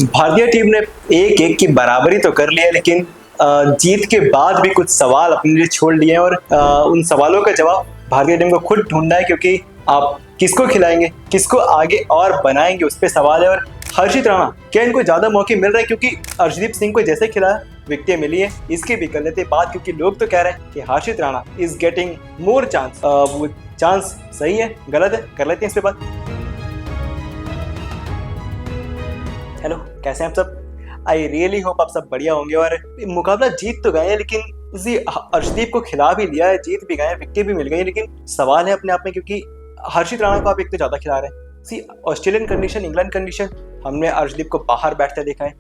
भारतीय टीम ने 1-1 की बराबरी तो कर ली है, लेकिन जीत के बाद भी कुछ सवाल अपने लिए छोड़ लिए हैं और उन सवालों का जवाब भारतीय टीम को खुद ढूंढना है, क्योंकि आप किसको खिलाएंगे, किसको आगे और बनाएंगे, उस पर सवाल है। और हर्षित राणा, क्या इनको ज्यादा मौके मिल रहे हैं? क्योंकि अर्शदीप सिंह को जैसे खिलाया विकेटें मिली है, इसकी भी कर लेते बात, क्योंकि लोग तो कह रहे हैं कि Harshit Rana is getting more chance. वो चांस सही है गलत है, कर लेते हैं इस पे बात। हेलो, कैसे हैं आप सब? आई रियली होप आप सब बढ़िया होंगे। और मुकाबला जीत तो गए हैं, लेकिन जी अर्शदीप को खिला भी लिया है, जीत भी गए, विकेट भी मिल गई, लेकिन सवाल है अपने आप में, क्योंकि हर्षित राणा को आप एक तो ज्यादा खिला रहे हैं। सी ऑस्ट्रेलियन कंडीशन, इंग्लैंड कंडीशन, हमने अर्शदीप को बाहर बैठते देखा है।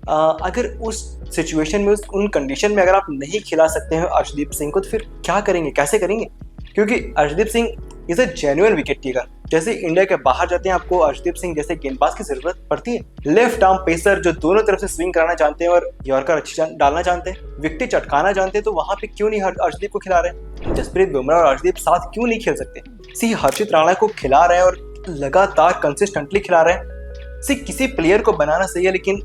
अगर उस सिचुएशन में, उन कंडीशन में अगर आप नहीं खिला सकते हैं अर्शदीप सिंह को, तो फिर क्या करेंगे, कैसे करेंगे? क्योंकि Arshdeep Singh is a genuine wicket taker. जैसे इंडिया के बाहर जाते हैं, आपको अर्शदीप सिंह जैसे गेंदबाज की जरूरत पड़ती है। लेफ्ट आर्म पेसर जो दोनों तरफ से स्विंग कराना जानते हैं और यॉर्कर अच्छी डालना जानते हैं, विकेट चटकाना जानते हैं, तो वहां पे क्यों नहीं अर्शदीप को खिला रहे? जसप्रीत बुमराह और अर्शदीप साथ क्यों नहीं खेल सकते? सी हर्षित राणा को खिला रहे हैं और लगातार कंसिस्टेंटली खिला रहे हैं। सी किसी प्लेयर को बनाना सही है, लेकिन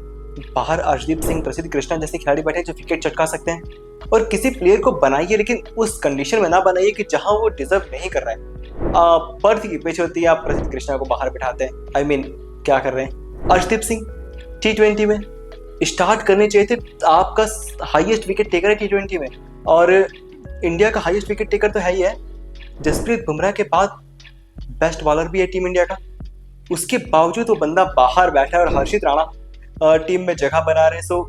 बाहर अर्शदीप सिंह, प्रसिद्ध कृष्णा जैसे खिलाड़ी बैठे जो विकेट चटका सकते हैं। और किसी प्लेयर को बनाइए, लेकिन उस कंडीशन में ना बनाइए कि जहां वो डिजर्व नहीं कर रहा है। पर्थ की पिच होती है, आप प्रसिद्ध कृष्णा को बाहर बिठाते हैं। आई मीन क्या कर रहे हैं? अर्शदीप सिंह T20 में स्टार्ट करने चाहिए थे। आपका हाईएस्ट विकेट टेकर है T20 में, और इंडिया का हाईएस्ट विकेट टेकर तो है ही है। जसप्रीत बुमराह के बाद बेस्ट बॉलर भी है टीम इंडिया का, उसके बावजूद वो बंदा बाहर बैठा है और हर्षित राणा टीम में जगह बना रहे हैं। So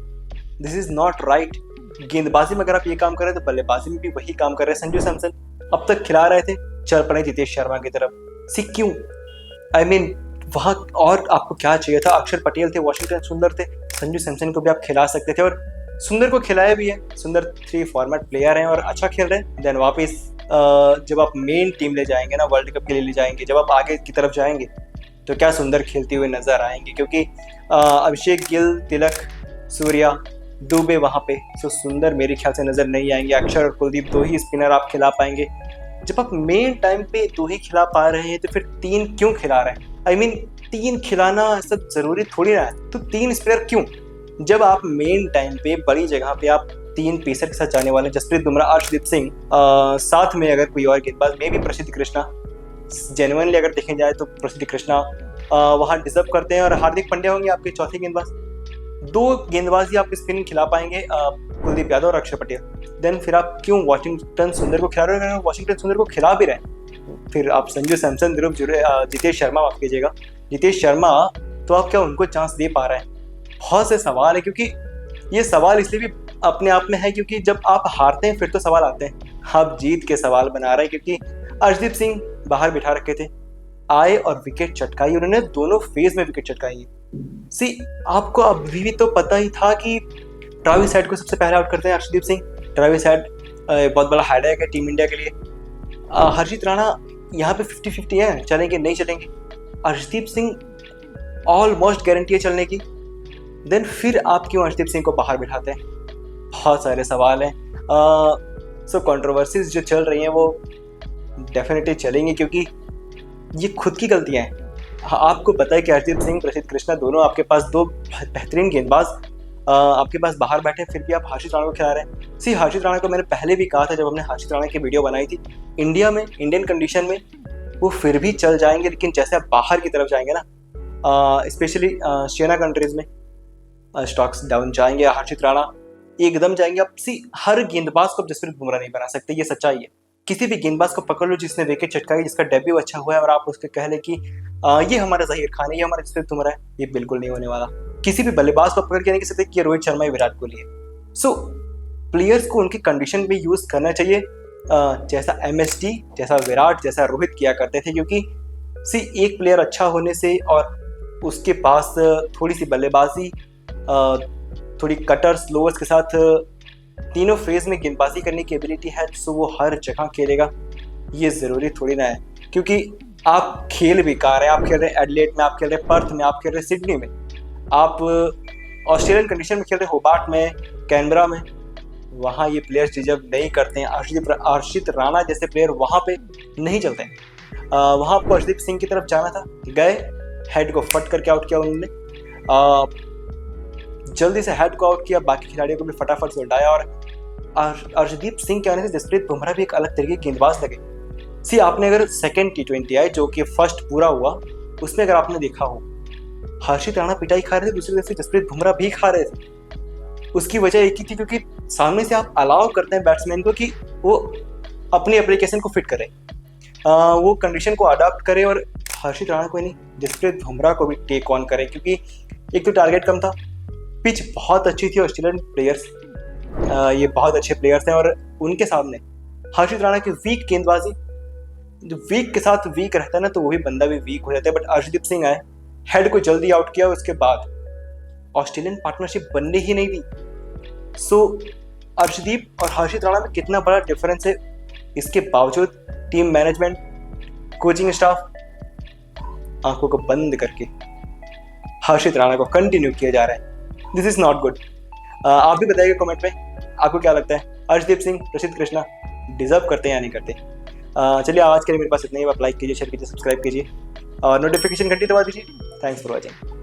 this is not right. गेंदबाजी में अगर आप ये काम कर रहे हैं, तो बल्लेबाजी में भी वही काम कर रहे हैं। संजू सैमसन अब तक खिला रहे थे, चल पड़े जितेश शर्मा की तरफ। सी क्यों? आई मीन वहां और आपको क्या चाहिए था? अक्षर पटेल थे, वॉशिंगटन सुंदर थे, संजू सैमसन को भी आप खिला सकते थे, और सुंदर को खिलाया भी है। सुंदर 3 फॉर्मेट प्लेयर हैं और अच्छा खेल रहे हैं। देन वापस जब आप मेन टीम ले जाएंगे ना, वर्ल्ड कप के लिए ले जाएंगे, जब आप आगे की तरफ जाएंगे, तो क्या सुंदर खेलते हुए नजर आएंगे? क्योंकि अभिषेक गिल, तिलक, सूर्या, दुबे वहां पे, सो सुंदर मेरे ख्याल से नजर नहीं आएंगे। अक्षर और कुलदीप 2 ही स्पिनर आप खिला पाएंगे। जब आप मेन टाइम पे 2 ही खिला पा रहे हैं, तो फिर 3 क्यों खिला रहे हैं? आई मीन 3 खिलाना ऐसा जरूरी थोड़ी ना है, तो 3 स्पिनर क्यों? जब आप मेन टाइम पे बड़ी जगह पे आप 3 पेसर के साथ जाने वाले, जसप्रीत बुमराह, अर्शदीप सिंह, साथ में अगर कोई और गेंदबाज, मे भी प्रसिद्ध कृष्णा, जेन्युइनली अगर देखे जाए तो प्रसिद्ध कृष्णा वहां डिजर्व करते हैं, और हार्दिक पांड्या होंगे आपके चौथे गेंदबाज। 2 गेंदबाज ही आप स्पिन खिला पाएंगे, कुलदीप यादव और अक्षर पटेल। देन फिर आप क्यों वॉशिंगटन सुंदर को खिला रहे हो? वॉशिंगटन सुंदर को खिला भी रहे हैं, फिर आप संजू सैमसन, जितेश शर्मा, माफ कीजिएगा, जितेश शर्मा, तो आप क्या उनको चांस दे पा रहे हैं? बहुत से सवाल है, क्योंकि ये सवाल इसलिए भी अपने आप में है क्योंकि जब आप हारते हैं फिर तो सवाल आते हैं। आप जीत के सवाल बना रहे हैं, क्योंकि अर्शदीप सिंह बाहर बिठा रखे थे, आए और विकेट चटकाई, उन्होंने दोनों फेज में विकेट चटकाई है। सी आपको अभी भी तो पता ही था कि ट्रेविस हेड को सबसे पहले आउट करते हैं अर्शदीप सिंह। ट्रेविस हेड बहुत बड़ा हेडेक है टीम इंडिया के लिए। हर्षित राणा यहाँ पे 50-50 है, चलेंगे नहीं चलेंगे। अर्शदीप सिंह ऑलमोस्ट गारंटी है चलने की। देन फिर आप क्यों अर्शदीप सिंह को बाहर बिठाते हैं? बहुत सारे सवाल हैं। सो कंट्रोवर्सीज जो चल रही हैं वो डेफिनेटली चलेंगी, क्योंकि ये खुद की गलतियां हैं। आपको पता है कि अर्शदीप सिंह, प्रसिद्ध कृष्णा, दोनों आपके पास 2 बेहतरीन गेंदबाज आपके पास बाहर बैठे, फिर भी आप हर्षित राणा को खिला रहे हैं। सी हर्षित राणा को मैंने पहले भी कहा था, जब हमने हर्षित राणा की वीडियो बनाई थी, इंडिया में, इंडियन कंडीशन में वो फिर भी चल जाएंगे, लेकिन जैसे आप बाहर की तरफ जाएंगे ना, स्पेशली शेना कंट्रीज में स्टॉक्स डाउन जाएंगे, हर्षित राणा एकदम जाएंगे। आप सी हर गेंदबाज को जसप्रीत बुमराह नहीं बना सकते, ये सच्चाई है। किसी भी गेंदबाज को पकड़ लो जिसने विकेट चटकाई, जिसका डेब्यू अच्छा हुआ है, और आप उसके कह ले कि ये हमारा जहीर खान है, ये हमारा जसप्रीत बुमराह है, ये बिल्कुल नहीं होने वाला। किसी भी बल्लेबाज को पकड़ के नहीं कह सकते कि ये रोहित शर्मा, विराट कोहली है। सो प्लेयर्स को उनकी कंडीशन में यूज करना चाहिए, जैसा MSD, जैसा विराट, जैसा रोहित किया करते थे। क्योंकि सी एक प्लेयर अच्छा होने से और उसके पास थोड़ी सी बल्लेबाजी, थोड़ी कटर स्लोअर्स के साथ तीनों फेज में गेंदबाजी करने की एबिलिटी है, सो वो हर जगह खेलेगा, ये ज़रूरी थोड़ी ना है। क्योंकि आप खेल बेकार है, आप खेल रहे हैं एडिलेड में, आप खेल रहे हैं पर्थ में, आप खेल रहे हैं सिडनी में, आप ऑस्ट्रेलियन कंडीशन में खेल रहे हैं होबार्ट में, कैनबरा में, वहाँ ये प्लेयर्स डिजर्व नहीं करते हैं। अर्शदीप राणा जैसे प्लेयर वहाँ पे नहीं चलते हैं। वहाँ आपको अर्शदीप सिंह की तरफ जाना था, गए, हेड को फट करके आउट किया उन्होंने। जल्दी से हेड को आउट किया, बाकी खिलाड़ियों को भी फटाफट से उठाया और अर्शदीप सिंह के आने से जसप्रीत बुमराह भी एक अलग तरीके की गेंदबाज लगे। सी आपने अगर सेकेंड T20 आए जो कि फर्स्ट पूरा हुआ, उसमें अगर आपने देखा हो हर्षित राणा पिटाई खा रहे थे, दूसरी तरफ से जसप्रीत बुमराह भी खा रहे थे। उसकी वजह एक ही थी क्योंकि सामने से आप अलाउ करते हैं बैट्समैन को कि वो अपनी एप्लीकेशन को फिट करे, वो कंडीशन को अडाप्ट करे और हर्षित राणा को नहीं जसप्रीत बुमराह को भी टेक ऑन करे, क्योंकि एक तो टारगेट कम था, पिच बहुत अच्छी थी, ऑस्ट्रेलियन प्लेयर्स ये बहुत अच्छे प्लेयर्स हैं और उनके सामने हर्षित राणा की वीक गेंदबाजी, जो वीक के साथ वीक रहता है ना तो वो भी बंदा भी वीक हो जाता है। बट अर्शदीप सिंह आए, हेड को जल्दी आउट किया, उसके बाद ऑस्ट्रेलियन पार्टनरशिप बनने ही नहीं दी। सो अर्शदीप और हर्षित राणा में कितना बड़ा डिफरेंस है, इसके बावजूद टीम मैनेजमेंट, कोचिंग स्टाफ आंखों को बंद करके हर्षित राणा को कंटिन्यू किया जा रहा है। This is not good. आप भी बताइए कमेंट में आपको क्या लगता है, अर्शदीप सिंह, प्रसिद्ध कृष्णा डिजर्व करते हैं या नहीं करते। चलिए आज के लिए मेरे पास इतना ही। आप लाइक कीजिए, शेयर कीजिए, सब्सक्राइब कीजिए और नोटिफिकेशन घंटी दबा दीजिए। Thanks for watching.